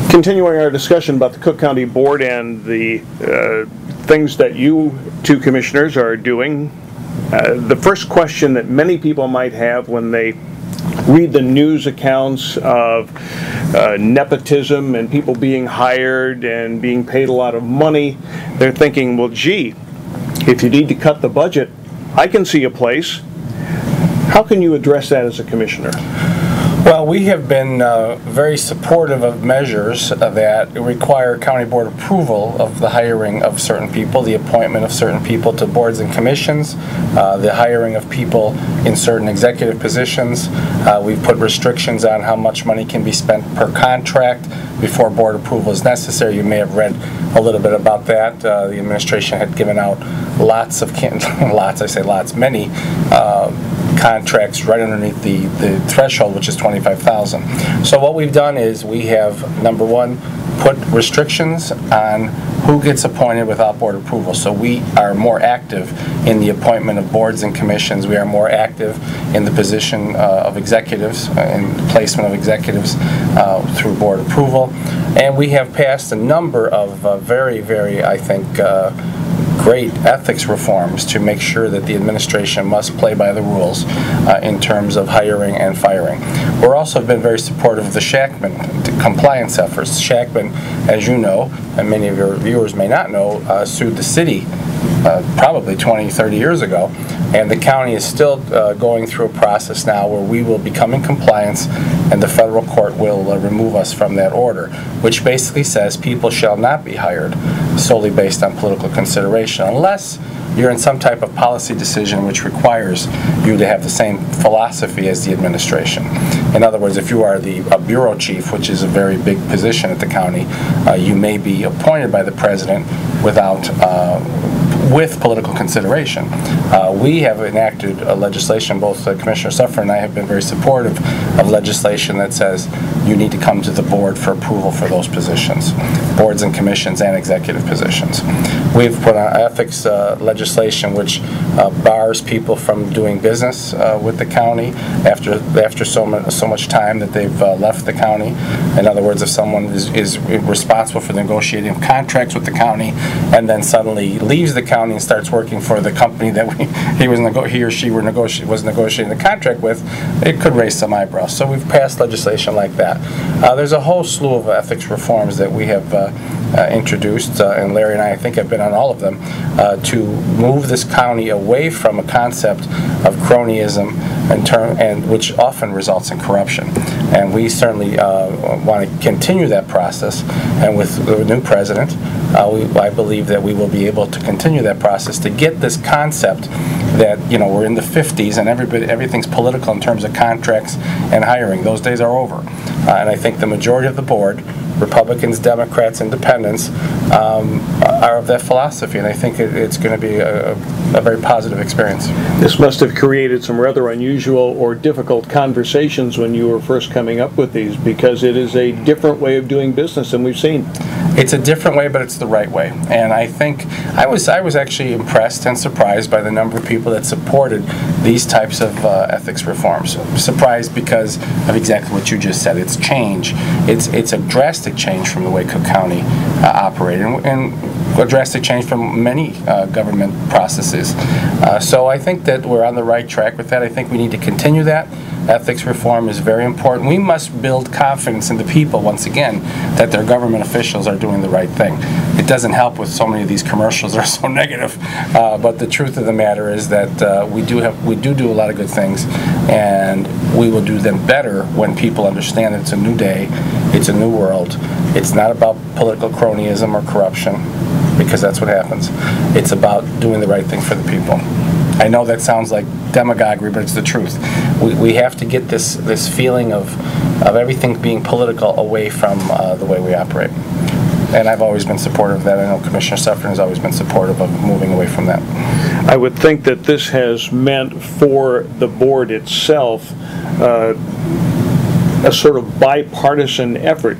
Continuing our discussion about the Cook County Board and the things that you two commissioners are doing, the first question that many people might have when they read the news accounts of nepotism and people being hired and being paid a lot of money, they're thinking, well, gee, if you need to cut the budget, I can see a place. How can you address that as a commissioner? Well, we have been very supportive of measures that require county board approval of the hiring of certain people, the appointment of certain people to boards and commissions, the hiring of people in certain executive positions. We've put restrictions on how much money can be spent per contract before board approval is necessary. You may have read a little bit about that. The administration had given out lots of, many contracts right underneath the threshold, which is $25,000. So what we've done is we have, number one, put restrictions on who gets appointed without board approval. So we are more active in the appointment of boards and commissions. We are more active in the position of executives and placement of executives through board approval. And we have passed a number of very, very, I think, great ethics reforms to make sure that the administration must play by the rules in terms of hiring and firing. We're also been very supportive of the Shackman compliance efforts. Shackman, as you know, and many of your viewers may not know, sued the city probably 20, 30 years ago, and the county is still going through a process now where we will become in compliance and the federal court will remove us from that order, which basically says people shall not be hired solely based on political consideration unless you're in some type of policy decision which requires you to have the same philosophy as the administration. In other words, if you are a bureau chief, which is a very big position at the county, you may be appointed by the president with political consideration. We have enacted legislation, both Commissioner Suffredin and I have been very supportive of legislation that says you need to come to the board for approval for those positions, boards and commissions and executive positions. We've put on ethics legislation which bars people from doing business with the county after so much time that they've left the county. In other words, if someone is responsible for negotiating contracts with the county and then suddenly leaves the county and starts working for the company that he or she was negotiating the contract with, it could raise some eyebrows. So we've passed legislation like that. There's a whole slew of ethics reforms that we have introduced, and Larry and I think have been on all of them, to move this county away from a concept of cronyism and which often results in corruption. And we certainly want to continue that process. And with the new president, I believe that we will be able to continue that process to get this concept that, we're in the 50s and everything's political in terms of contracts and hiring. Those days are over. And I think the majority of the board, Republicans, Democrats, Independents, are of that philosophy, and I think it's going to be a very positive experience. This must have created some rather unusual or difficult conversations when you were first coming up with these, because it is a different way of doing business than we've seen. It's a different way, but it's the right way. And I think I was actually impressed and surprised by the number of people that supported these types of ethics reforms. Surprised because of exactly what you just said. It's change. It's a drastic change from the way Cook County operated, and a drastic change from many government processes. So I think that we're on the right track with that. I think we need to continue that. Ethics reform is very important. We must build confidence in the people, once again, that their government officials are doing the right thing. It doesn't help with so many of these commercials that are so negative, but the truth of the matter is that we do a lot of good things, and we will do them better when people understand that it's a new day, it's a new world. It's not about political cronyism or corruption, because that's what happens. It's about doing the right thing for the people. I know that sounds like demagoguery, but it's the truth. We have to get this feeling of everything being political away from the way we operate. And I've always been supportive of that. I know Commissioner Suffredin has always been supportive of moving away from that. I would think that this has meant for the board itself a sort of bipartisan effort,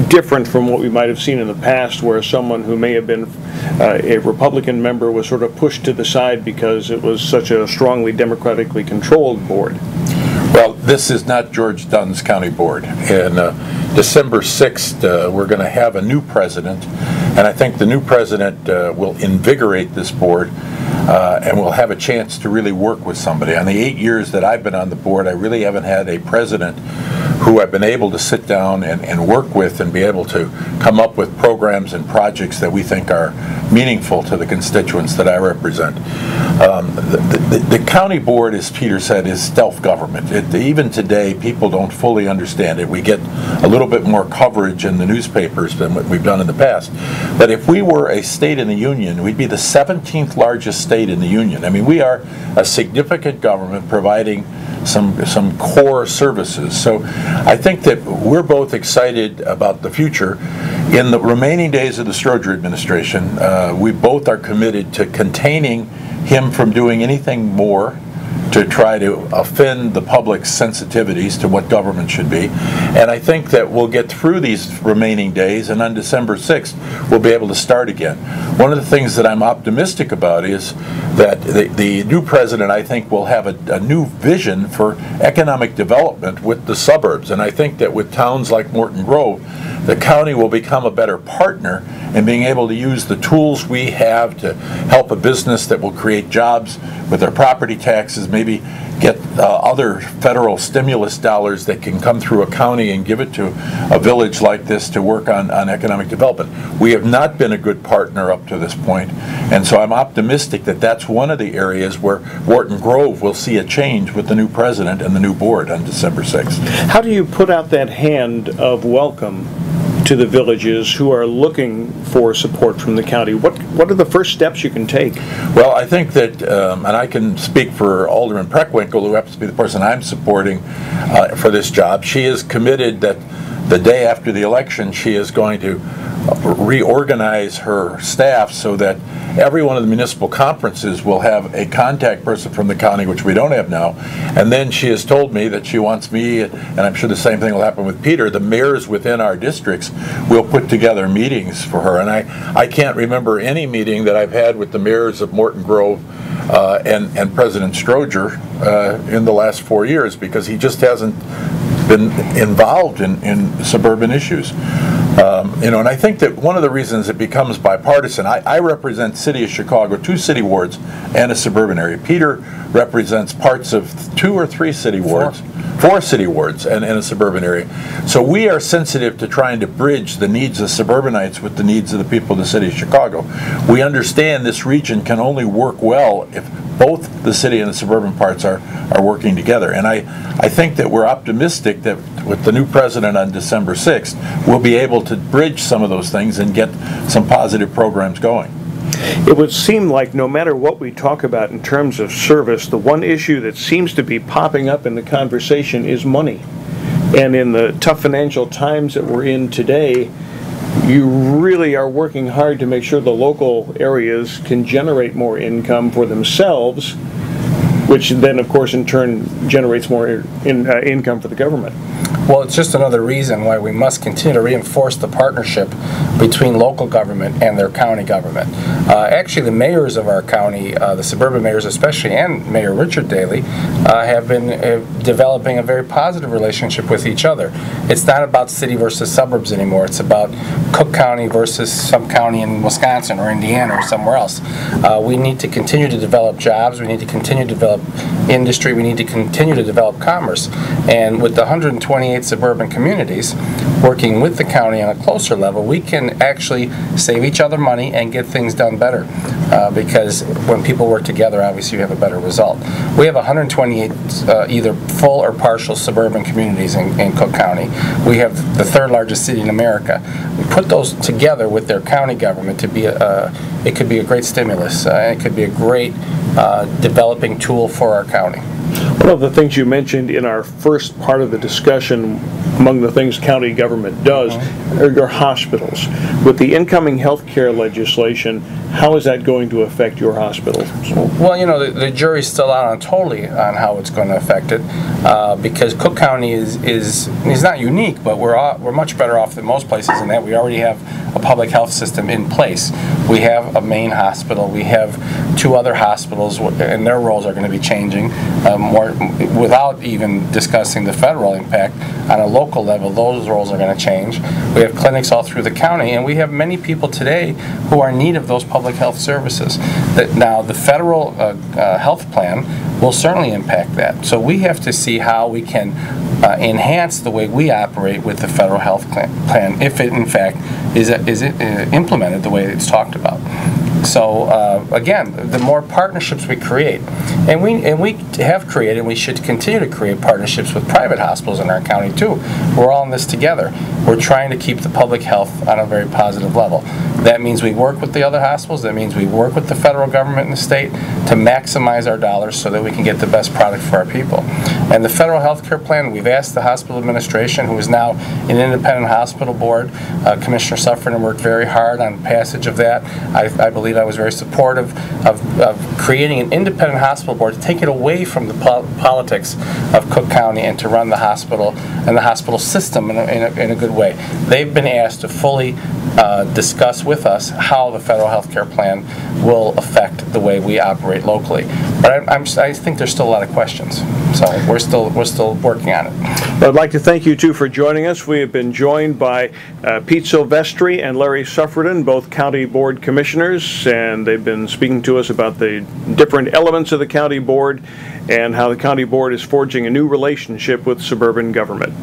different from what we might have seen in the past, where someone who may have been a Republican member was sort of pushed to the side because it was such a strongly democratically controlled board. Well, this is not George Dunn's county board. And December 6th, we're going to have a new president, and I think the new president will invigorate this board, and we'll have a chance to really work with somebody. On the 8 years that I've been on the board, I really haven't had a president who I've been able to sit down and work with and be able to come up with programs and projects that we think are meaningful to the constituents that I represent. The county board, as Peter said, is stealth government. Even today, people don't fully understand it. We get a little bit more coverage in the newspapers than what we've done in the past. But if we were a state in the Union, we'd be the 17th largest state in the Union. I mean, we are a significant government providing some core services. So I think that we're both excited about the future. In the remaining days of the Stroger administration, we both are committed to containing him from doing anything more to try to offend the public's sensitivities to what government should be. And I think that we'll get through these remaining days, and on December 6th, we'll be able to start again. One of the things that I'm optimistic about is that the new president, I think, will have a new vision for economic development with the suburbs. And I think that with towns like Morton Grove, the county will become a better partner in being able to use the tools we have to help a business that will create jobs with their property taxes, maybe get other federal stimulus dollars that can come through a county and give it to a village like this to work on economic development. We have not been a good partner up to this point, and so I'm optimistic that that's one of the areas where Morton Grove will see a change with the new president and the new board on December 6th. How do you put out that hand of welcome to the villages who are looking for support from the county? What are the first steps you can take? Well, I think that, and I can speak for Alderman Preckwinkle, who happens to be the person I'm supporting for this job. She is committed that the day after the election, she is going to reorganize her staff so that every one of the municipal conferences will have a contact person from the county, which we don't have now. And then she has told me that she wants me, and I'm sure the same thing will happen with Peter, the mayors within our districts will put together meetings for her. And I can't remember any meeting that I've had with the mayors of Morton Grove and President Stroger in the last 4 years, because he just hasn't been involved in suburban issues. And I think that one of the reasons it becomes bipartisan, I represent City of Chicago, 2 city wards and a suburban area. Peter represents parts of 2 or 3 city wards, 4 city wards and a suburban area. So we are sensitive to trying to bridge the needs of suburbanites with the needs of the people of the City of Chicago. We understand this region can only work well if both the city and the suburban parts are working together. And I think that we're optimistic that with the new president on December 6th, we'll be able to bridge some of those things and get some positive programs going. It would seem like no matter what we talk about in terms of service, the one issue that seems to be popping up in the conversation is money. And in the tough financial times that we're in today, you really are working hard to make sure the local areas can generate more income for themselves, which then, of course, in turn generates more income for the government. Well, it's just another reason why we must continue to reinforce the partnership between local government and their county government. Actually, the mayors of our county, the suburban mayors especially, and Mayor Richard Daley, have been developing a very positive relationship with each other. It's not about city versus suburbs anymore. It's about Cook County versus some county in Wisconsin or Indiana or somewhere else. We need to continue to develop jobs. We need to continue to develop industry. We need to continue to develop commerce. And with the 128 suburban communities working with the county on a closer level, we can actually save each other money and get things done better, because when people work together, obviously you have a better result. We have 128 either full or partial suburban communities in Cook County. We have the 3rd largest city in America. We put those together with their county government to be it could be a great stimulus. It could be a great developing tool for our county. One of the things you mentioned in our first part of the discussion, among the things county government does, are your hospitals. With the incoming health care legislation, how is that going to affect your hospitals? Well, the jury's still out on totally on how it's going to affect it, because Cook County is not unique, but we're much better off than most places in that we already have a public health system in place. We have a main hospital. We have 2 other hospitals, and their roles are going to be changing. without even discussing the federal impact, on a local level, those roles are going to change. We have clinics all through the county, and we have many people today who are in need of those public health services. Now, the federal health plan will certainly impact that. So we have to see how we can enhance the way we operate with the federal health plan, if it in fact is implemented the way it's talked about. So again, the more partnerships we create, and we have created, and we should continue to create partnerships with private hospitals in our county too. We're all in this together. We're trying to keep the public health on a very positive level. That means we work with the other hospitals. That means we work with the federal government and the state to maximize our dollars so that we can get the best product for our people. And the federal health care plan, we've asked the hospital administration, who is now an independent hospital board, Commissioner Suffredin worked very hard on passage of that. I believe I was very supportive of creating an independent hospital board to take it away from the politics of Cook County and to run the hospital and the hospital system in a good way. They've been asked to fully discuss with us how the federal health care plan will affect the way we operate locally. But I think there's still a lot of questions. So we're still working on it. Well, I'd like to thank you two for joining us. We have been joined by Pete Silvestri and Larry Suffredin, both county board commissioners, and they've been speaking to us about the different elements of the county board and how the county board is forging a new relationship with suburban government.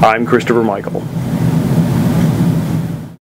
I'm Christopher Michael.